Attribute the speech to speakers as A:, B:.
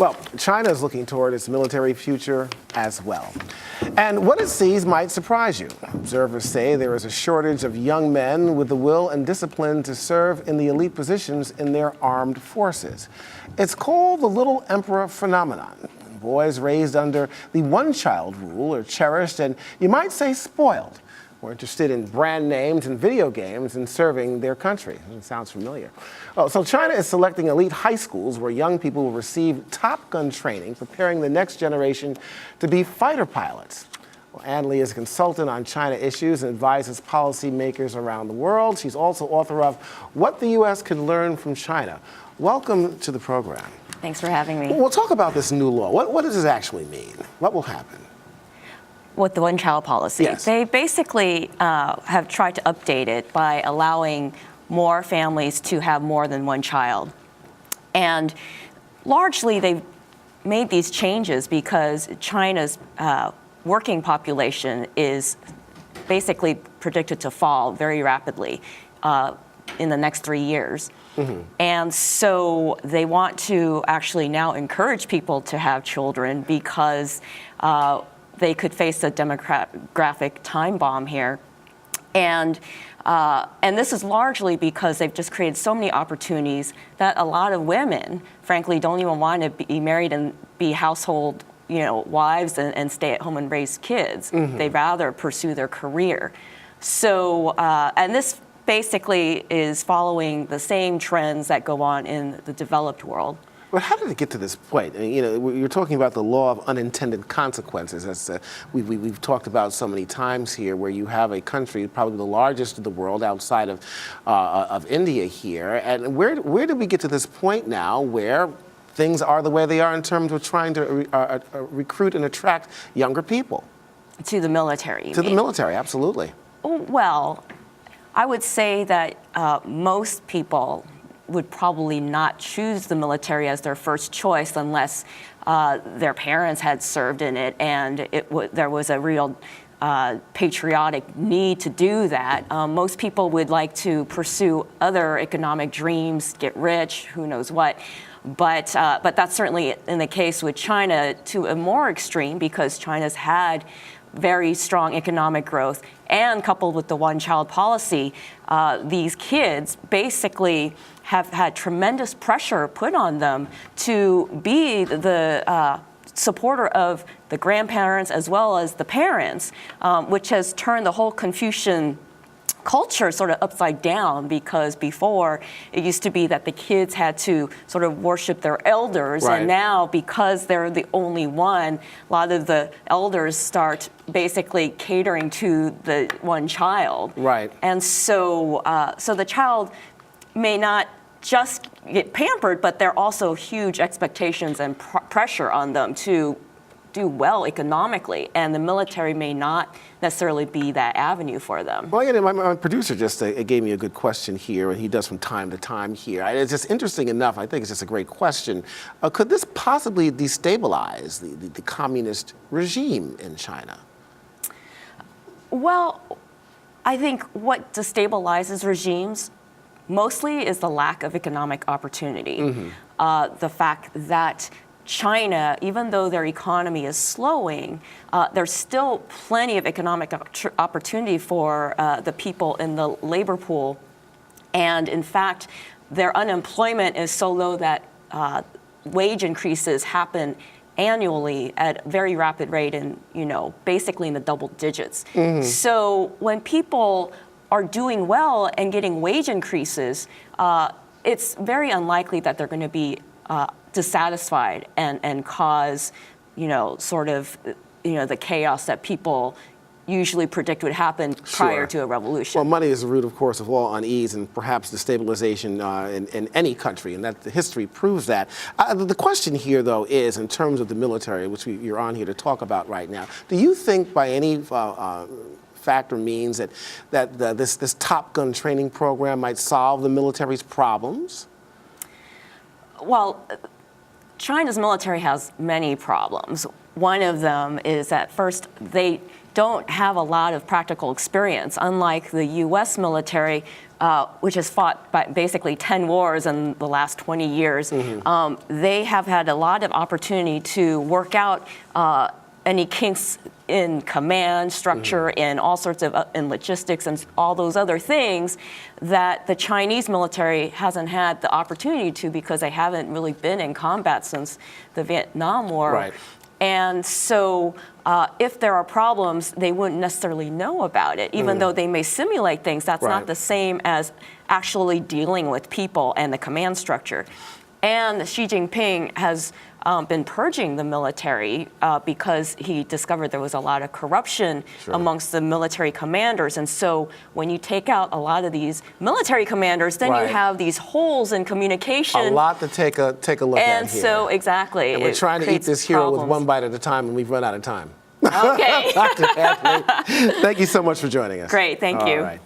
A: Well, China is looking toward its military future as well. And what it sees might surprise you. Observers say there is a shortage of young men with the will and discipline to serve in the elite positions in their armed forces. It's called the Little Emperor phenomenon. Boys raised under the one-child rule are cherished and, you might say, spoiled. We're interested in brand names and video games and serving their country. It sounds familiar. Oh, so China is selecting elite high schools where young people will receive Top Gun training, preparing the next generation to be fighter pilots. Well, Ann Lee is a consultant on China issues and advises policymakers around the world. She's also author of What the U.S. Can Learn from China. Welcome to the program.
B: Thanks for having me.
A: We'll talk about this new law. What does this actually mean? What will happen?
B: With the one-child policy,
A: yes.
B: They basically have tried to update it by allowing more families to have more than one child. And largely, they've made these changes because China's working population is basically predicted to fall very rapidly in the next 3 years. Mm-hmm. And so they want to actually now encourage people to have children because they could face a demographic time bomb here. And this is largely because they've just created so many opportunities that a lot of women, frankly, don't even want to be married and be household, wives and stay at home and raise kids. Mm-hmm. They'd rather pursue their career. So, and this basically is following the same trends that go on in the developed world.
A: Well, how did it get to this point? I mean, you're talking about the law of unintended consequences. That's we've talked about so many times here, where you have a country, probably the largest in the world outside of India here, and where did we get to this point now where things are the way they are in terms of trying to recruit and attract younger people
B: to the military?
A: To the military, absolutely.
B: Well, I would say that most people would probably not choose the military as their first choice unless their parents had served in it and there was a real patriotic need to do that. Most people would like to pursue other economic dreams, get rich, who knows what. But that's certainly in the case with China to a more extreme, because China's had very strong economic growth, and coupled with the one-child policy, these kids basically have had tremendous pressure put on them to be the supporter of the grandparents as well as the parents, which has turned the whole Confucian culture sort of upside down, because before it used to be that the kids had to sort of worship their elders, right. And now because they're the only one, a lot of the elders start basically catering to the one child.
A: Right.
B: And so so the child may not just get pampered, but there are also huge expectations and pressure on them to do well economically, and the military may not necessarily be that avenue for them.
A: Well, my producer just gave me a good question here, and he does from time to time here. It's just interesting enough. I think it's just a great question. Could this possibly destabilize the communist regime in China?
B: Well, I think what destabilizes regimes mostly is the lack of economic opportunity. Mm-hmm. The fact that China, even though their economy is slowing, there's still plenty of economic opportunity for the people in the labor pool. And in fact, their unemployment is so low that wage increases happen annually at a very rapid rate and, basically in the double digits. Mm-hmm. So when people are doing well and getting wage increases, it's very unlikely that they're going to be dissatisfied and cause, the chaos that people usually predict would happen prior to a revolution.
A: Well, money is the root, of course, of all unease and perhaps destabilization in any country, and that the history proves that. The question here, though, is in terms of the military, which you're on here to talk about right now. Do you think by any factor means that this Top Gun training program might solve the military's problems?
B: Well, China's military has many problems. One of them is that first, they don't have a lot of practical experience. Unlike the U.S. military, which has fought basically 10 wars in the last 20 years, they have had a lot of opportunity to work out any kinks in command structure, in all sorts of in logistics and all those other things that the Chinese military hasn't had the opportunity to, because they haven't really been in combat since the Vietnam War.
A: Right.
B: And so if there are problems, they wouldn't necessarily know about it. Even though they may simulate things, that's not the same as actually dealing with people and the command structure. And Xi Jinping has been purging the military because he discovered there was a lot of corruption amongst the military commanders. And so when you take out a lot of these military commanders, then you have these holes in communication.
A: A lot to take a look at here.
B: And so, exactly.
A: And we're trying to eat this hero with one bite at a time, and we've run out of time.
B: Okay.
A: Dr. Hadley, thank you so much for joining us.
B: Great, thank you.
A: All right.